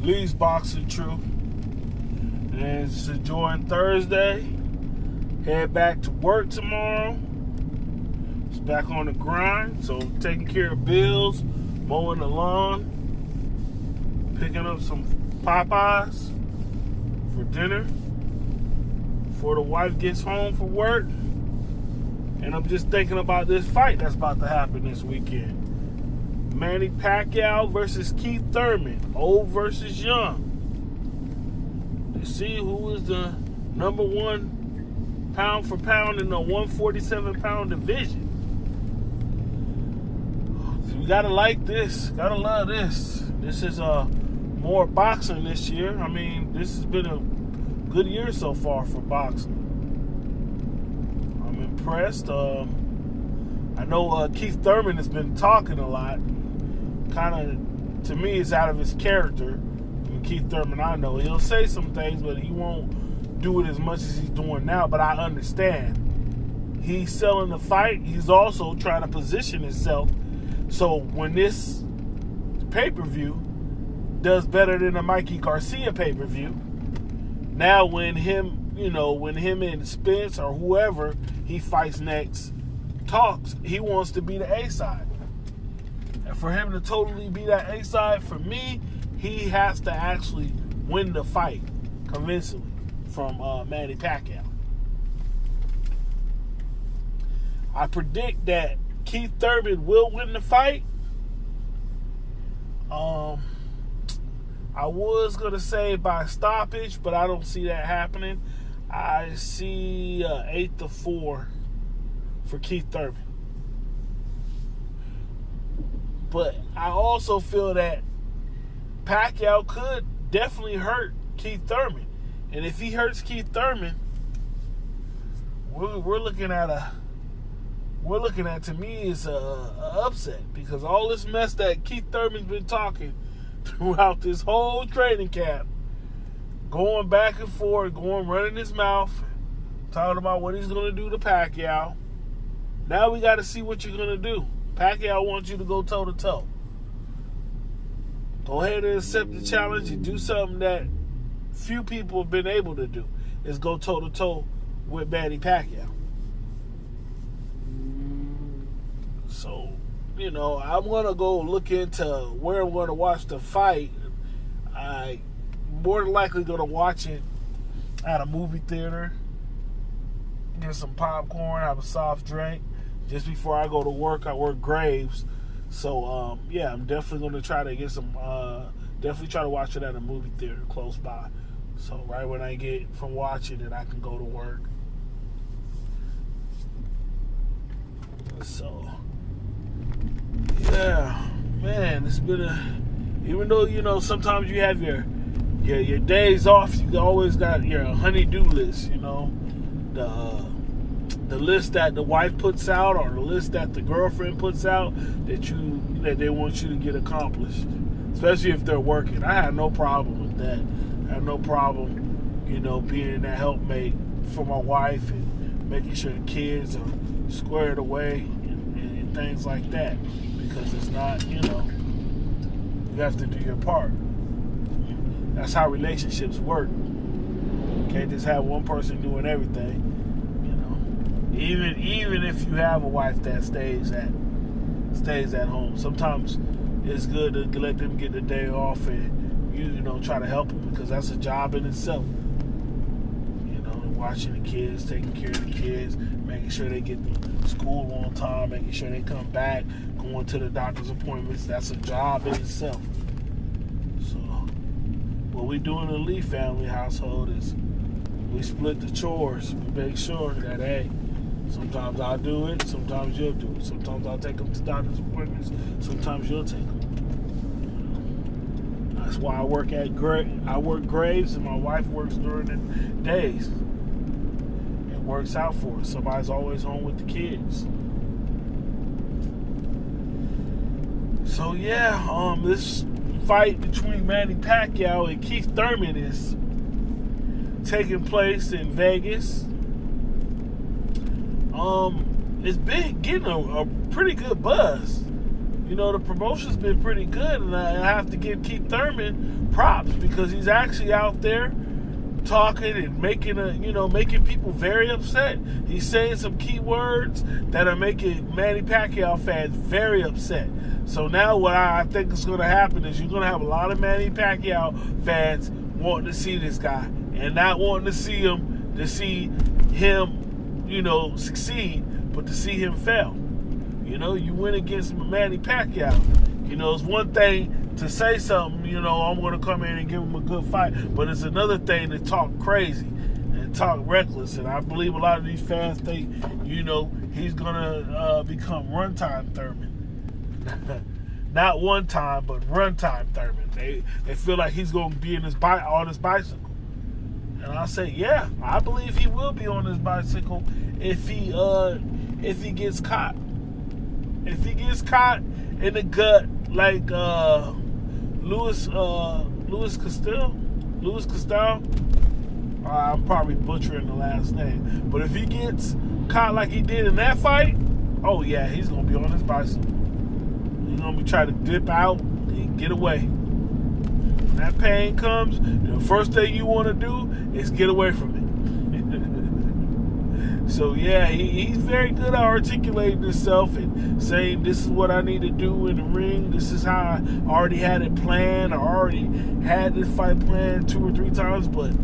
Lee's Boxing Truth. And it's enjoying Thursday. Head back to work tomorrow. It's back on the grind. So taking care of bills, mowing the lawn, picking up some Popeyes for dinner before the wife gets home from work. And I'm just thinking about this fight that's about to happen this weekend. Manny Pacquiao versus Keith Thurman, old versus young. To see who is the number one pound for pound in the 147-pound division. We gotta like this. Gotta love this. This is more boxing this year. I mean, this has been a good year so far for boxing. I'm impressed. I know Keith Thurman has been talking a lot. Kind of, to me, it's out of his character. I mean, Keith Thurman, I know he'll say some things, but he won't do it as much as he's doing now. But I understand. He's selling the fight. He's also trying to position himself. So when this pay-per-view does better than the Mikey Garcia pay-per-view, now when him and Spence or whoever he fights next talks, he wants to be the A-side. And for him to totally be that A-side, for me, he has to actually win the fight convincingly from Manny Pacquiao. I predict that Keith Thurman will win the fight. I was going to say by stoppage, but I don't see that happening. I see 8-4 for Keith Thurman. But I also feel that Pacquiao could definitely hurt Keith Thurman. And if he hurts Keith Thurman, we're looking at to me is a upset, because all this mess that Keith Thurman's been talking throughout this whole training camp, going back and forth, running his mouth, talking about what he's going to do to Pacquiao. Now we got to see what you're going to do. Pacquiao wants you to go toe-to-toe. Go ahead and accept the challenge and do something that few people have been able to do, is go toe-to-toe with Manny Pacquiao. So, I'm going to go look into where I'm going to watch the fight. I'm more than likely going to watch it at a movie theater, get some popcorn, have a soft drink. Just before I go to work, I work Graves. So, I'm definitely going to try to get some, definitely try to watch it at a movie theater close by. So, right when I get from watching it, I can go to work. So, yeah, man, it's been even though, sometimes you have your days off, you always got your honey-do list, the list that the wife puts out, or the list that the girlfriend puts out that they want you to get accomplished, especially if they're working. I had no problem with that. I had no problem, being that helpmate for my wife and making sure the kids are squared away and things like that, because it's not, you have to do your part. That's how relationships work. You can't just have one person doing everything. Even if you have a wife that stays at home, sometimes it's good to let them get the day off and try to help them, because that's a job in itself. Watching the kids, taking care of the kids, making sure they get to school on time, making sure they come back, going to the doctor's appointments. That's a job in itself. So what we do in the Lee family household is we split the chores. We make sure that, hey, sometimes I'll do it, sometimes you'll do it. Sometimes I'll take them to doctor's appointments, sometimes you'll take them. That's why I work Graves, and my wife works during the days. It works out for us. Somebody's always home with the kids. So yeah, this fight between Manny Pacquiao and Keith Thurman is taking place in Vegas. It's been getting a pretty good buzz. the promotion's been pretty good, and I have to give Keith Thurman props because he's actually out there talking and making people very upset. He's saying some key words that are making Manny Pacquiao fans very upset. So now what I think is going to happen is you're going to have a lot of Manny Pacquiao fans wanting to see this guy and not wanting to see him succeed, but to see him fail. You win against Manny Pacquiao. It's one thing to say something, I'm going to come in and give him a good fight, but it's another thing to talk crazy and talk reckless. And I believe a lot of these fans think, he's going to become runtime Thurman. Not one time, but runtime Thurman. They feel like he's going to be on his bicycle. And I say, yeah, I believe he will be on his bicycle if he gets caught. If he gets caught in the gut like Louis Castell, I'm probably butchering the last name, but if he gets caught like he did in that fight, oh yeah, he's gonna be on his bicycle. He's gonna be trying to dip out and get away. When that pain comes, the first thing you want to do is get away from it. So yeah, he's very good at articulating himself and saying, this is what I need to do in the ring. This is how I already had it planned. I already had this fight planned 2 or 3 times. But,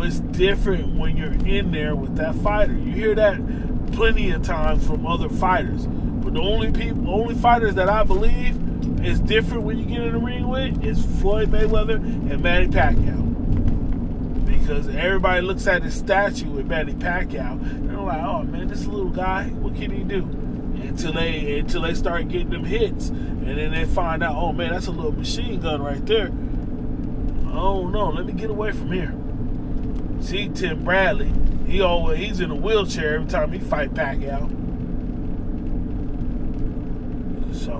it's different when you're in there with that fighter. You hear that plenty of times from other fighters. But the only fighters that I believe is different when you get in the ring with is Floyd Mayweather and Manny Pacquiao. Because everybody looks at his statue with Manny Pacquiao and they're like, oh man, this little guy, what can he do? Until they start getting them hits, and then they find out, oh man, that's a little machine gun right there. Oh no, let me get away from here. See, Tim Bradley, he's in a wheelchair every time he fight Pacquiao. So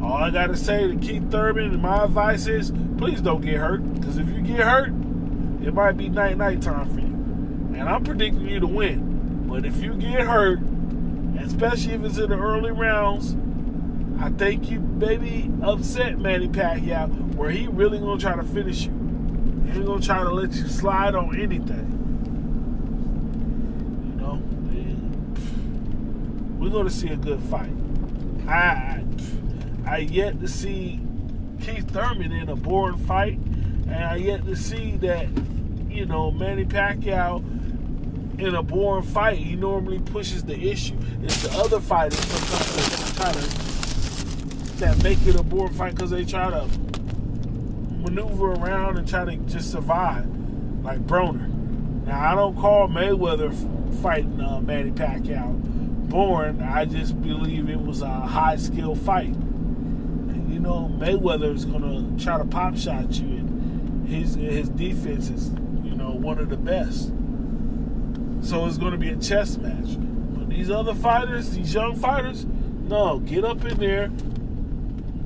all I gotta say to Keith Thurman, and my advice is, please don't get hurt. Because if you get hurt, it might be night time for you. And I'm predicting you to win. But if you get hurt, especially if it's in the early rounds, I think you maybe upset Manny Pacquiao where he really going to try to finish you. He ain't going to try to let you slide on anything. We're going to see a good fight. I yet to see Keith Thurman in a boring fight. And I yet to see that, Manny Pacquiao in a boring fight, he normally pushes the issue. It's the other fighters sometimes that make it a boring fight because they try to maneuver around and try to just survive, like Broner. Now, I don't call Mayweather fighting Manny Pacquiao boring. I just believe it was a high-skill fight. And, Mayweather's going to try to pop shot you, and his defense is, one of the best. So it's going to be a chess match. But these other fighters, these young fighters, no, get up in there,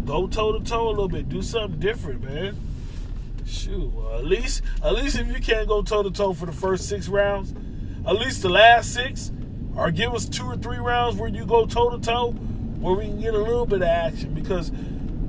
go toe-to-toe a little bit, do something different, man. Shoot, at least if you can't go toe-to-toe for the first 6 rounds, at least the last 6, or give us 2 or 3 rounds where you go toe-to-toe, where we can get a little bit of action, because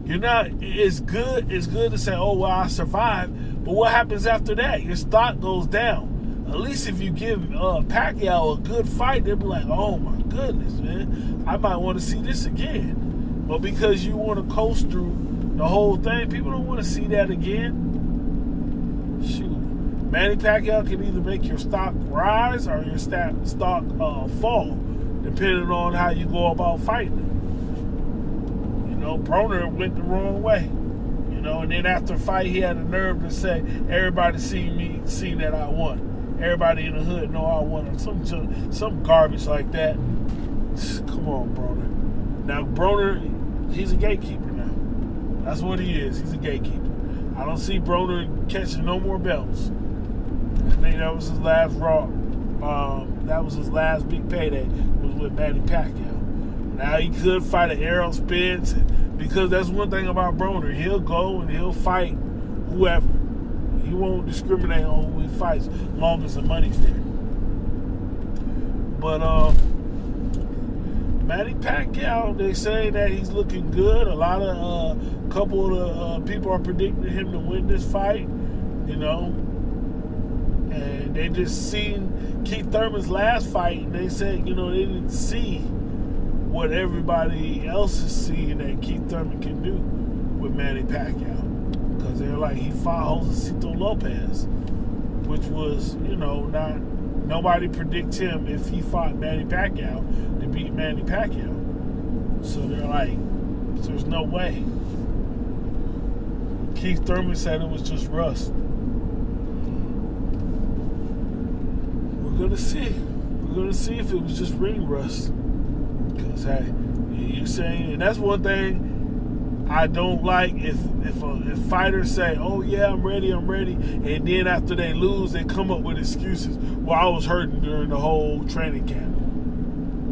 you're not, it's good to say, oh, well, I survived, but what happens after that? Your stock goes down. At least if you give Pacquiao a good fight, they'll be like, oh my goodness, man, I might want to see this again. But because you want to coast through the whole thing, people don't want to see that again. Shoot. Manny Pacquiao can either make your stock rise or your stock fall, depending on how you go about fighting. Broner went the wrong way. And then after the fight, he had the nerve to say, everybody see that I won. Everybody in the hood know I won. Or some garbage like that. Come on, Broner. Now, Broner, he's a gatekeeper now. That's what he is. He's a gatekeeper. I don't see Broner catching no more belts. I think that was his last that was his last big payday, was with Manny Pacquiao. Now he could fight an Errol Spence, because that's one thing about Broner. He'll go and he'll fight whoever. He won't discriminate on who he fights as long as the money's there. But Manny Pacquiao, they say that he's looking good. A lot of couple of people are predicting him to win this fight, you know. And they just seen Keith Thurman's last fight, and they said, you know, they didn't see what everybody else is seeing that Keith Thurman can do with Manny Pacquiao. Because they're like, he fought Josecito Lopez, which was, you know, nobody predicts him if he fought Manny Pacquiao to beat Manny Pacquiao. So they're like, there's no way. Keith Thurman said it was just rust. We're going to see. We're going to see if it was just ring rust. Because, hey, you're saying, and that's one thing I don't like, if fighters say, oh yeah, I'm ready, and then after they lose, they come up with excuses. Well, I was hurting during the whole training camp.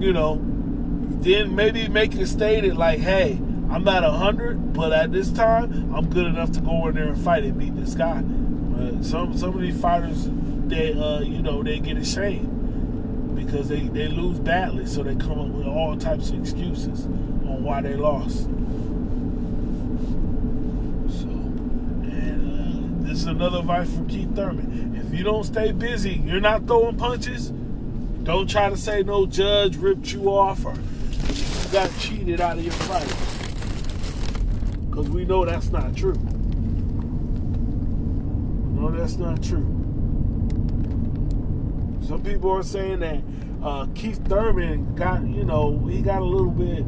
You know, then maybe make it stated like, hey, I'm not 100, but at this time, I'm good enough to go in there and fight and beat this guy. But some of these fighters, they they get ashamed because they lose badly, so they come up with all types of excuses on why they lost. This is another advice from Keith Thurman. If you don't stay busy, you're not throwing punches, don't try to say no judge ripped you off or you got cheated out of your fight. Because we know that's not true. We know that's not true. Some people are saying that Keith Thurman got, he got a little bit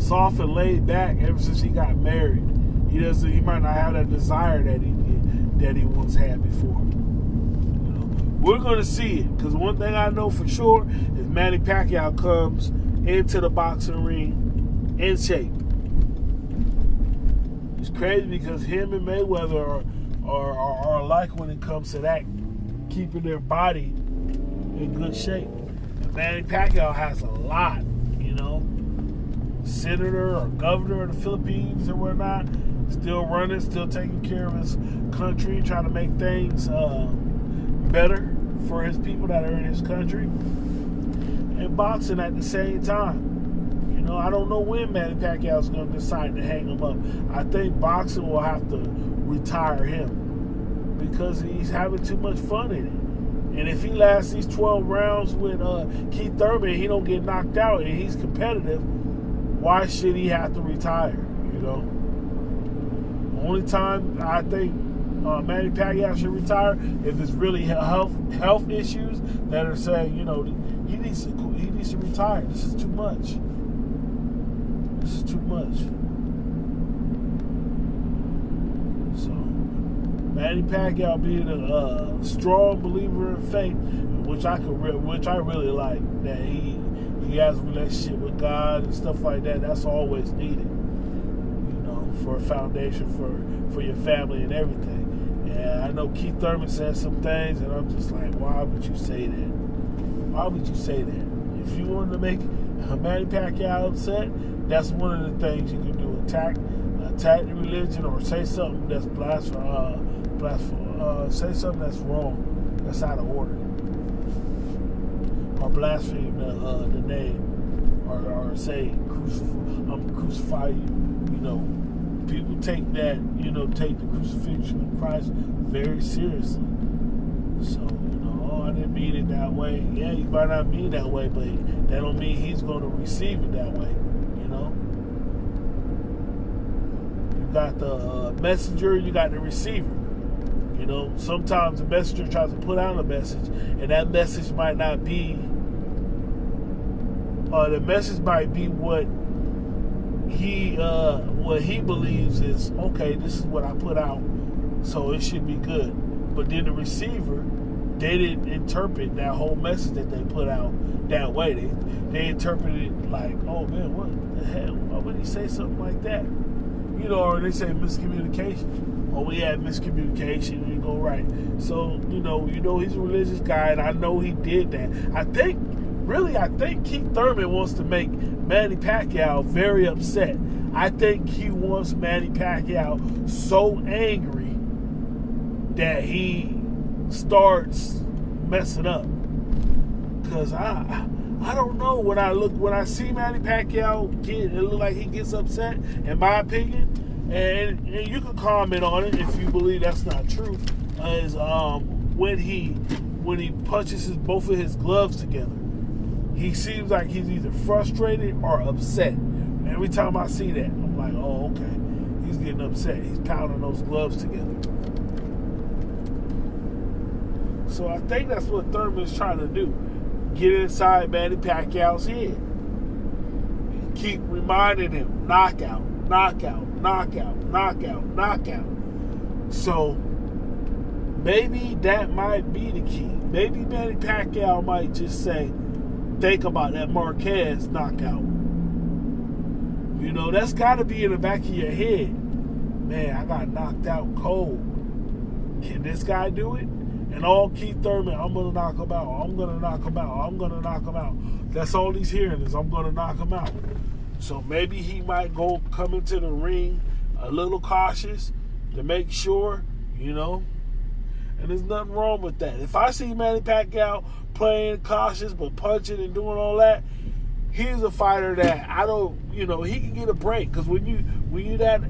soft and laid back ever since he got married. He might not have that desire that he once had before. You know, we're gonna see it, because one thing I know for sure is Manny Pacquiao comes into the boxing ring in shape. It's crazy because him and Mayweather are alike when it comes to that, keeping their body in good shape. And Manny Pacquiao has a lot, senator or governor of the Philippines or whatnot. Still running, still taking care of his country, trying to make things better for his people that are in his country. And boxing at the same time. I don't know when Manny Pacquiao is going to decide to hang him up. I think boxing will have to retire him because he's having too much fun in it. And if he lasts these 12 rounds with Keith Thurman, he don't get knocked out and he's competitive, why should he have to retire, Only time I think Manny Pacquiao should retire if it's really health issues that are saying, he needs to retire. This is too much. This is too much. So Manny Pacquiao being a strong believer in faith, which I really like, that he has a relationship with God and stuff like that. That's always needed. For a foundation for your family and everything. And I know Keith Thurman said some things, and I'm just like, why would you say that? Why would you say that? If you wanted to make Manny Pacquiao upset, that's one of the things you can do. Attack the religion, or say something that's say something that's wrong, that's out of order, or blaspheme the name, or say crucify you. People take that, take the crucifixion of Christ very seriously. So, I didn't mean it that way. Yeah, you might not mean it that way, but that don't mean he's going to receive it that way, You got the messenger, you got the receiver. Sometimes the messenger tries to put out a message, and that message might not be, the message might be what he believes is, okay, this is what I put out, so it should be good. But then the receiver, they didn't interpret that whole message that they put out that way. They interpreted it like, oh man, what the hell? Why would he say something like that? Or they say miscommunication. Oh, we had miscommunication, and go right. So, he's a religious guy, and I know he did that. I think Keith Thurman wants to make Manny Pacquiao very upset. I think he wants Manny Pacquiao so angry that he starts messing up. Because I I don't know. When I see Manny Pacquiao it look like he gets upset, in my opinion, and you can comment on it if you believe that's not true. Is when he punches both of his gloves together, he seems like he's either frustrated or upset. Every time I see that, I'm like, oh, okay, he's getting upset. He's pounding those gloves together. So I think that's what Thurman is trying to do. Get inside Manny Pacquiao's head. And keep reminding him, knockout, knockout, knockout, knockout, knockout. So maybe that might be the key. Maybe Manny Pacquiao might just say, think about that Marquez knockout. You know, that's got to be in the back of your head. Man, I got knocked out cold. Can this guy do it? And all Keith Thurman, I'm going to knock him out. I'm going to knock him out. I'm going to knock him out. That's all he's hearing is, I'm going to knock him out. So maybe he might come into the ring a little cautious to make sure, you know. And there's nothing wrong with that. If I see Manny Pacquiao playing cautious but punching and doing all that, he's a fighter that I don't, you know, he can get a break. Because when you that,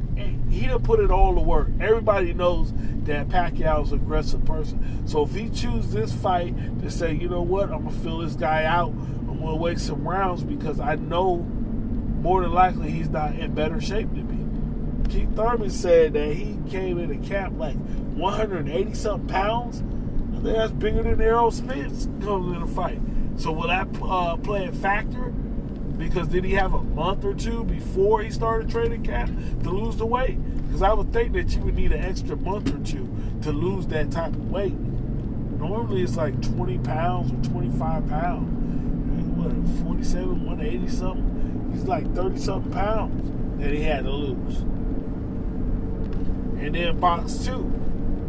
he done put in all the work. Everybody knows that Pacquiao's an aggressive person. So if he chooses this fight to say, you know what, I'm going to fill this guy out, I'm going to waste some rounds because I know more than likely he's not in better shape than me. Keith Thurman said that he came in a camp like 180-something pounds. I think that's bigger than Errol Spence comes in a fight. So will that play a factor? Because did he have a month or two before he started training camp to lose the weight? Because I would think that you would need an extra month or two to lose that type of weight. Normally it's like 20 pounds or 25 pounds. What, 47, 180 something? He's like 30-something pounds that he had to lose. And then box too.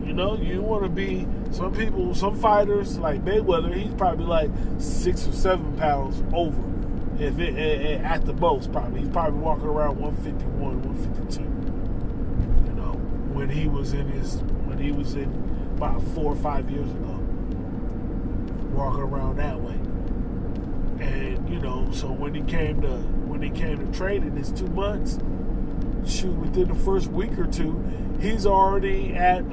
You know, you want to be, some fighters like Mayweather, he's probably like 6 or 7 pounds over. If at the most, probably. He's probably walking around 151, 152. You know, when he was in about 4 or 5 years ago. Walking around that way. And, you know, so when he came to training his 2 months, shoot, within the first week or two, he's already at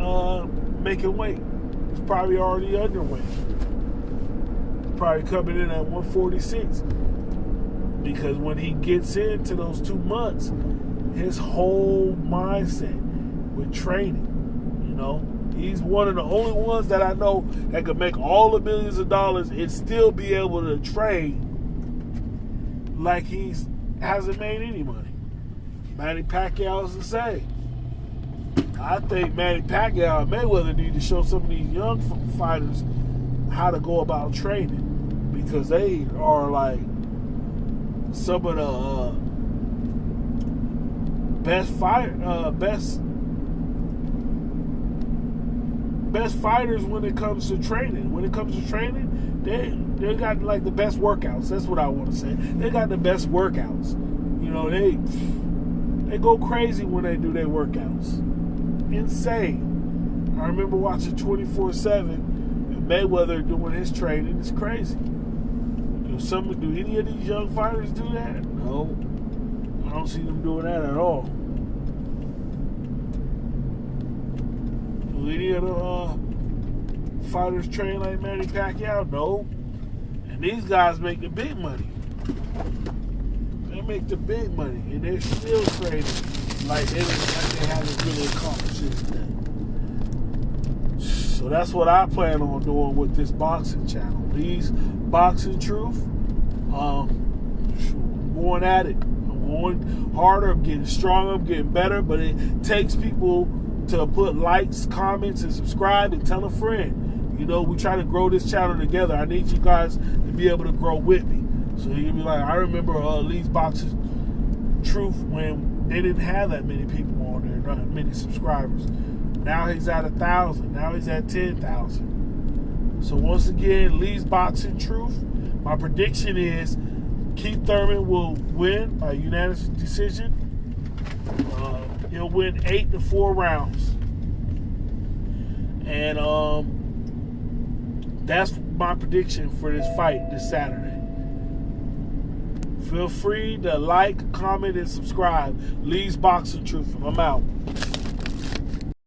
making weight. He's probably already underweight. He's probably coming in at 146. Because when he gets into those 2 months, his whole mindset with training, you know, he's one of the only ones that I know that could make all the millions of dollars and still be able to train like he hasn't made any money. Manny Pacquiao is the same. I think Manny Pacquiao and Mayweather need to show some of these young fighters how to go about training, because they are like some of the best fighters when it comes to training. When it comes to training, they got like the best workouts. That's what I want to say. They got the best workouts. You know, they go crazy when they do their workouts. Insane. I remember watching 24/7 and Mayweather doing his training. It's crazy. Do any of these young fighters do that? No. I don't see them doing that at all. Do any of the fighters train like Manny Pacquiao? No. And these guys make the big money. They make the big money, and they're still training like they haven't really accomplished anything. So that's what I plan on doing with this boxing channel. These boxing truth. I'm going at it. I'm going harder. I'm getting stronger. I'm getting better. But it takes people to put likes, comments, and subscribe and tell a friend. You know, we try to grow this channel together. I need you guys to be able to grow with me. So you'll be like, I remember Lee's Boxing Truth when they didn't have that many people on there, not many subscribers. Now he's at 1,000. Now he's at 10,000. So once again, Lee's Boxing Truth. My prediction is Keith Thurman will win by unanimous decision. He'll win 8 to 4 rounds. And that's my prediction for this fight this Saturday. Feel free to like, comment, and subscribe. Lee's Boxing Truth. I'm out.